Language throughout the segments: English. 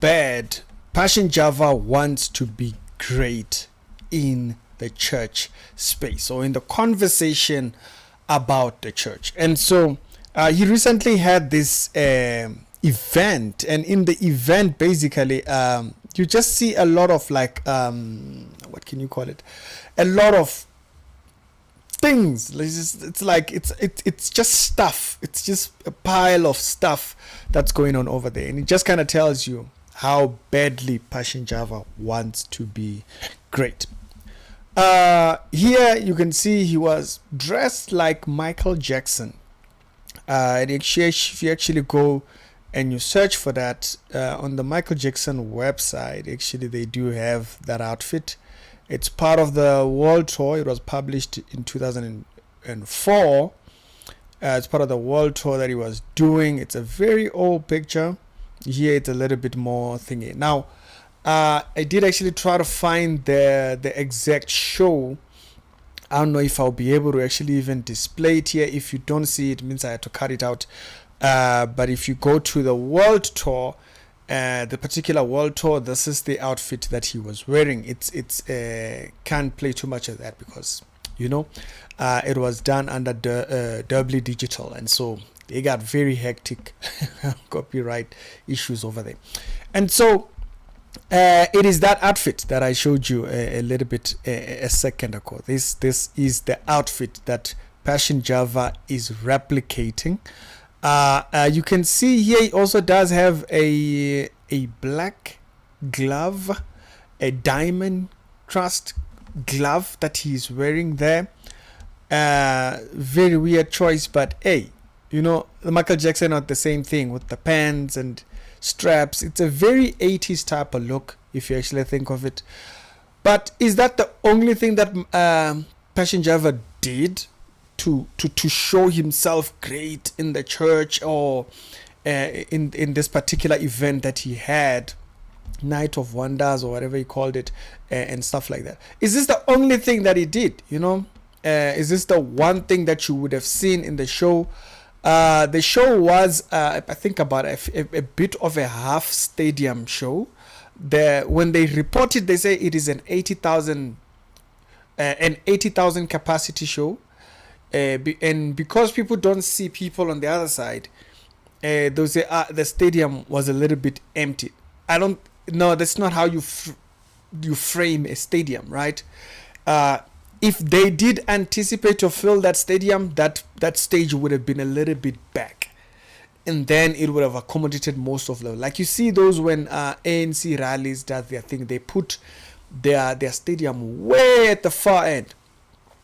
bad Passion Java wants to be great in the church space or in the conversation about the church. And so he recently had this event, and in the event, basically, you just see a lot of like, what can you call it? A lot of things. It's just stuff. It's just a pile of stuff that's going on over there, and it just kind of tells you how badly Passion Java wants to be great. Here you can see he was dressed like Michael Jackson. And if you actually go and you search for that on the Michael Jackson website, actually they do have that outfit. It's part of the world tour. It was published in 2004. It's part of the world tour that he was doing. It's a very old picture. Here it's a little bit more thingy. Now, I did actually try to find the exact show. I don't know if I'll be able to actually even display it here. If you don't see it, means I had to cut it out. But if you go to the world tour, the particular world tour, this is the outfit that he was wearing. It's can't play too much of that because it was done under the Doubly Digital, and so they got very hectic copyright issues over there. And so it is that outfit that I showed you a little bit a second ago. This is the outfit that Passion Java is replicating. You can see here he also does have a black glove, a diamond crust glove that he's wearing there. Very weird choice, but hey, the Michael Jackson not the same thing with the pants and straps. It's a very 80s type of look if you actually think of it. But is that the only thing that Passion Java did to show himself great in the church, or in this particular event that he had, Night of Wonders or whatever he called it, and stuff like that? Is this the only thing that he did? Is this the one thing that you would have seen in the show? The show was, I think, about a bit of a half stadium show. When they reported, they say it is an 80,000 capacity show. And because people don't see people on the other side, they'll say the stadium was a little bit empty. No, that's not how you frame a stadium, right? If they did anticipate to fill that stadium, that stage would have been a little bit back, and then it would have accommodated most of them. Like you see those when ANC rallies does their thing, they put their stadium way at the far end,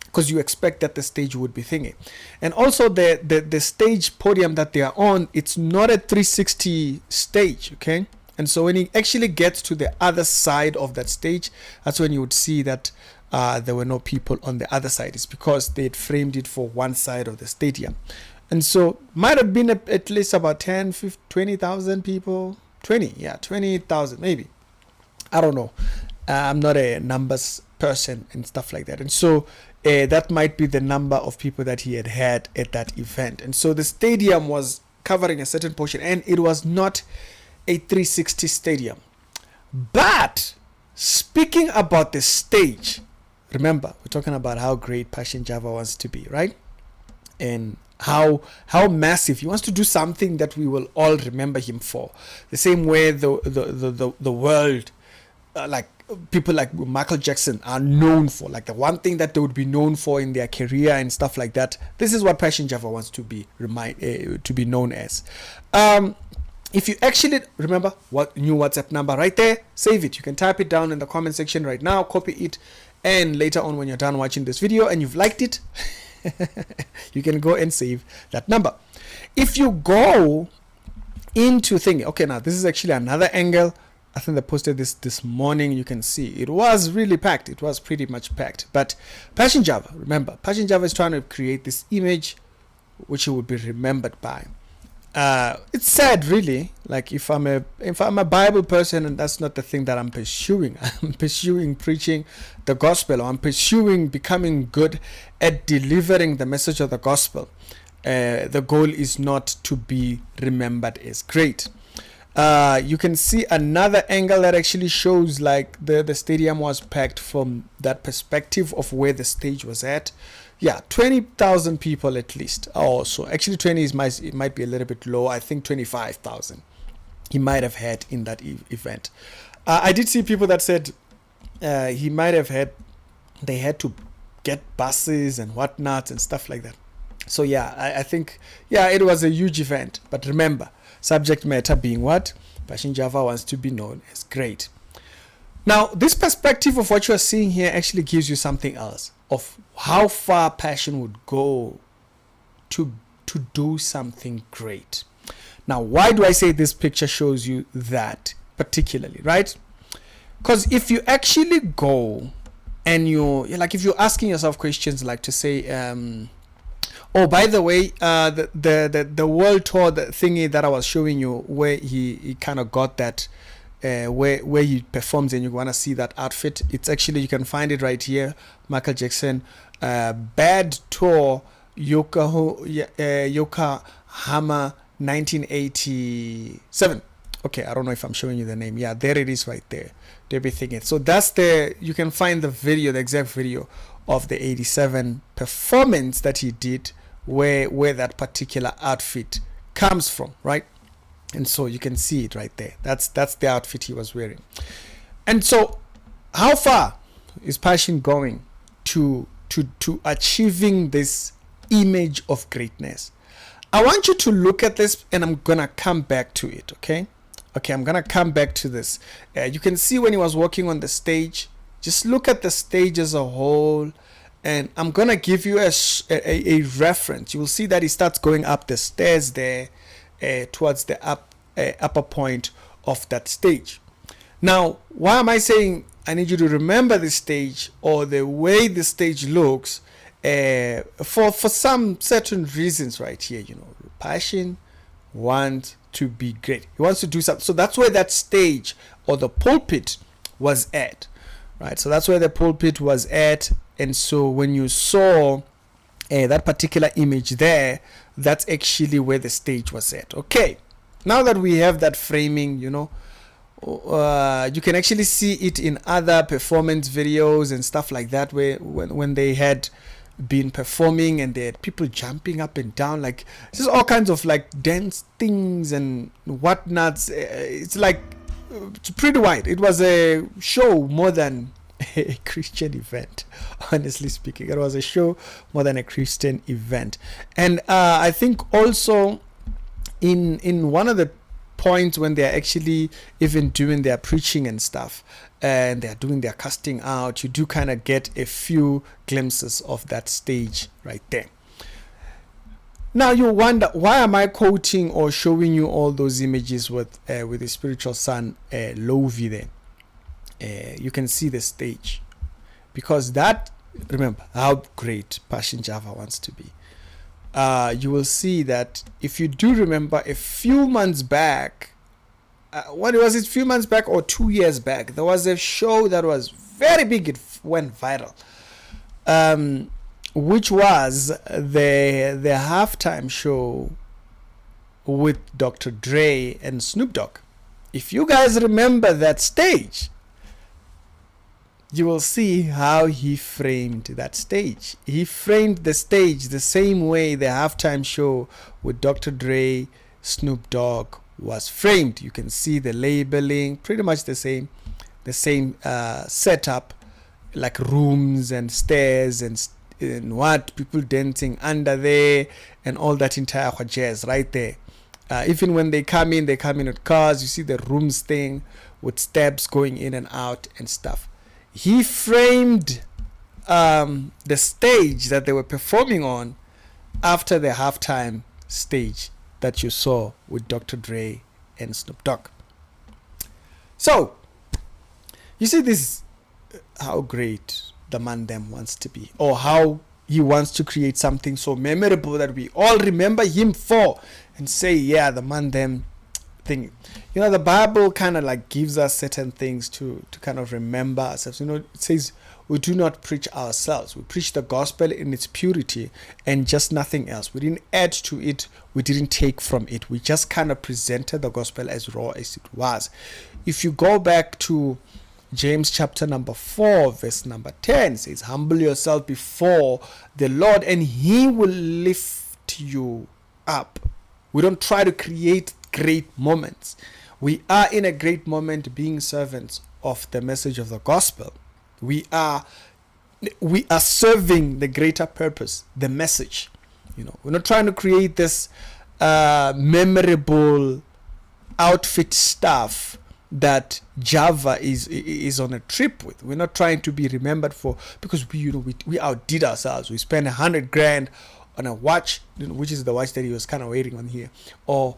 because you expect that the stage would be thingy. And also the stage podium that they are on, it's not a 360 stage, okay? And so when he actually gets to the other side of that stage, that's when you would see that there were no people on the other side. It's because they had framed it for one side of the stadium. And so might have been at least about 10, 15, 20,000 people. 20,000 maybe. I don't know. I'm not a numbers person and stuff like that. And so that might be the number of people that he had at that event. And so the stadium was covering a certain portion, and it was not a 360 stadium. But speaking about the stage, remember, we're talking about how great Passion Java wants to be, right? And how massive he wants to do, something that we will all remember him for. The same way the world, like people like Michael Jackson, are known for, like the one thing that they would be known for in their career and stuff like that. This is what Passion Java wants to be known as. If you actually remember what new WhatsApp number right there, save it. You can type it down in the comment section right now, copy it, and later on when you're done watching this video and you've liked it, you can go and save that number. If you go into thingy, okay, now this is actually another angle. I think they posted this morning. You can see it was really packed. It was pretty much packed. But Passion Java, remember, Passion Java is trying to create this image which you would be remembered by. It's sad, really. Like if I'm a Bible person and that's not the thing that I'm pursuing. I'm pursuing preaching the gospel, or I'm pursuing becoming good at delivering the message of the gospel. The goal is not to be remembered as great. You can see another angle that actually shows like the stadium was packed from that perspective of where the stage was at. Yeah, 20,000 people at least. Also, actually 20 it might be a little bit low. I think 25,000 he might have had in that event. I did see people that said he might have had, they had to get buses and whatnot and stuff like that. So yeah, I think, yeah, it was a huge event. But remember, subject matter being what? Passion Java wants to be known as great. Now, this perspective of what you are seeing here actually gives you something else of how far Passion would go to do something great. Now, why do I say this picture shows you that particularly, right? Because if you actually go and you're like, if you're asking yourself questions like to say, oh, by the way, the world tour, the thingy that I was showing you, where he kind of got that, where he performs, and you want to see that outfit. It's actually, you can find it right here, Michael Jackson, Bad Tour, Yokohama, 1987. Okay, I don't know if I'm showing you the name. Yeah, there it is right there. Everything. So that's you can find the video, the exact video of the 87 performance that he did, where that particular outfit comes from, right? And so you can see it right there. That's the outfit he was wearing. And so how far is Passion going to achieving this image of greatness? I want you to look at this, and I'm gonna come back to it. Okay, I'm gonna come back to this. You can see when he was walking on the stage, just look at the stage as a whole, and I'm gonna give you a reference. You will see that he starts going up the stairs there, towards the upper point of that stage. Now, why am I saying I need you to remember the stage or the way the stage looks? For some certain reasons right here, you know, Passion wants to be great. He wants to do something. So that's where that stage or the pulpit was at, right? So that's where the pulpit was at. And so when you saw that particular image there, that's actually where the stage was at. Okay, now that we have that framing, you know, you can actually see it in other performance videos and stuff like that, where when they had been performing and they had people jumping up and down, like just all kinds of like dance things and whatnots. It's like, it's pretty wide. It was a show more than a Christian event, honestly speaking. It was a show more than a Christian event. And I think also in one of the points when they're actually even doing their preaching and stuff, and they're doing their casting out, you do kind of get a few glimpses of that stage right there. Now you wonder, why am I quoting or showing you all those images with the spiritual son Lovi there? You can see the stage, because that, remember how great Passion Java wants to be. You will see that if you do remember a few months back, what was it, few months back or 2 years back, there was a show that was very big. It went viral, which was the halftime show with Dr. Dre and Snoop Dogg. If you guys remember that stage, you will see how he framed that stage. He framed the stage the same way the halftime show with Dr. Dre, Snoop Dogg was framed. You can see the labeling, pretty much the same setup, like rooms and stairs and what, people dancing under there and all that entire jazz right there. Even when they come in with cars. You see the rooms thing with steps going in and out and stuff. He framed the stage that they were performing on after the halftime stage that you saw with Dr. Dre and Snoop Dogg. So you see this, how great the man them wants to be, or how he wants to create something so memorable that we all remember him for and say, yeah, the man them thing. The Bible kind of like gives us certain things to kind of remember ourselves. It says we do not preach ourselves. We preach the gospel in its purity and just nothing else. We didn't add to it. We didn't take from it. We just kind of presented the gospel as raw as it was. If you go back to James chapter number 4, verse number 10, says, humble yourself before the Lord and he will lift you up. We don't try to create great moments. We are in a great moment being servants of the message of the gospel. We are serving the greater purpose, the message. We're not trying to create this memorable outfit stuff that Java is on a trip with. We're not trying to be remembered for, because we outdid ourselves. We spent $100,000 on a watch, which is the watch that he was kind of waiting on here, or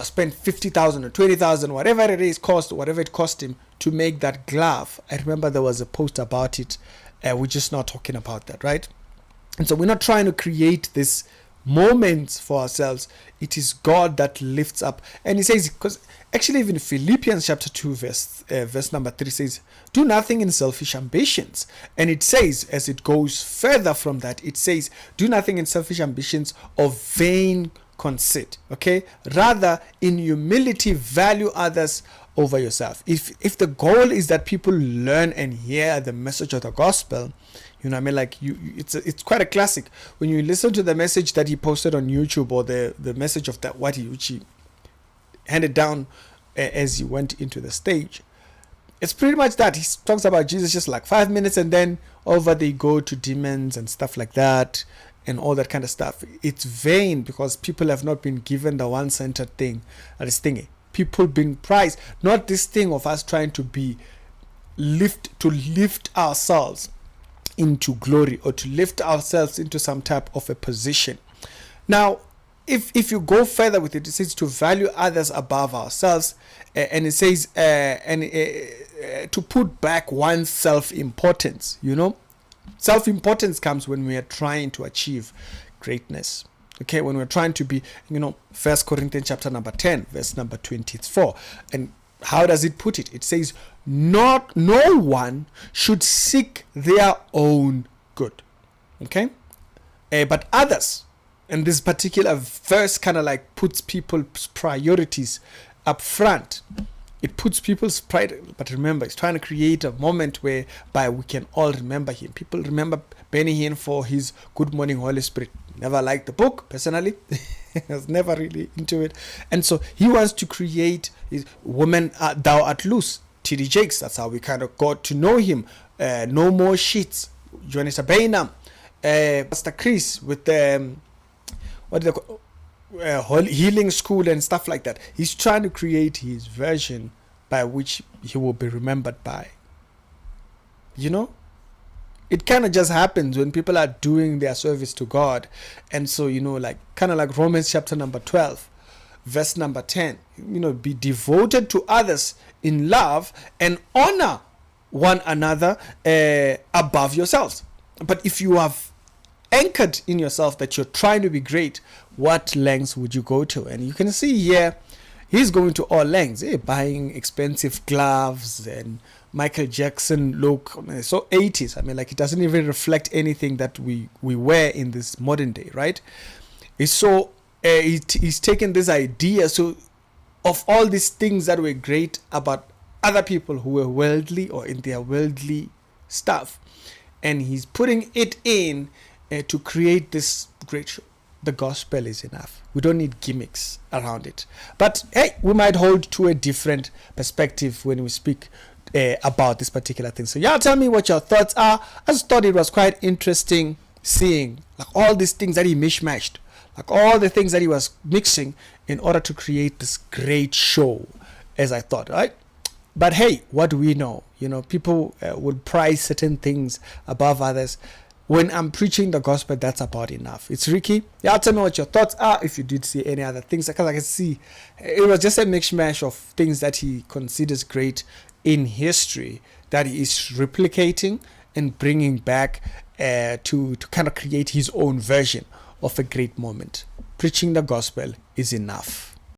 spent 50,000 or 20,000, whatever it cost him to make that glove. I remember there was a post about it. We're just not talking about that, right? And so we're not trying to create this moments for ourselves. It is God that lifts up. And he says, because actually even Philippians chapter 2 verse number 3 says, do nothing in selfish ambitions. And it says, as it goes further from that, it says, do nothing in selfish ambitions or vain conceit. Okay, rather in humility value others over yourself. If the goal is that people learn and hear the message of the gospel, it's quite a classic when you listen to the message that he posted on YouTube, or the message of that which he handed down as he went into the stage. It's pretty much that he talks about Jesus just like 5 minutes, and then over they go to demons and stuff like that and all that kind of stuff. It's vain, because people have not been given the one-centered thing, that is thingy. People being prized, not this thing of us trying to lift ourselves into glory, or to lift ourselves into some type of a position. Now, if you go further with it, it says to value others above ourselves, and it says to put back one's self-importance. Self-importance comes when we are trying to achieve greatness. Okay, when we're trying to be, 1 Corinthians chapter number 10, verse number 24. And how does it put it? It says, no one should seek their own good. Okay? But others. And this particular verse kind of like puts people's priorities up front. It puts people's pride, but remember, it's trying to create a moment whereby we can all remember him. People remember Benny Hinn for his Good Morning Holy Spirit. Never liked the book, personally. I was never really into it. And so he wants to create his Woman Thou Art Loose, T.D. Jakes. That's how we kind of got to know him. No More Sheets, Jonathan Bainham, Pastor Chris with healing school and stuff like that. He's trying to create his version by which he will be remembered by. It kind of just happens when people are doing their service to God. And so, kind of like Romans chapter number 12, verse number 10, be devoted to others in love and honor one another above yourselves. But if you have anchored in yourself that you're trying to be great, what lengths would you go to? And you can see here, he's going to all lengths, buying expensive gloves and Michael Jackson look, so 80s. It doesn't even reflect anything that we wear in this modern day, right? So he's taken this idea of all these things that were great about other people who were worldly or in their worldly stuff, and he's putting it in to create this great show. The gospel is enough. We don't need gimmicks around it. But hey, we might hold to a different perspective when we speak about this particular thing. So y'all tell me what your thoughts are. I just thought it was quite interesting seeing all these things that he mishmashed, all the things that he was mixing in order to create this great show, as I thought, right? But hey, what do we know? People would prize certain things above others. When I'm preaching the gospel, that's about enough. It's Ricky. Y'all tell me what your thoughts are. If you did see any other things, because I can see it was just a mishmash of things that he considers great in history that he is replicating and bringing back to kind of create his own version of a great moment. Preaching the gospel is enough.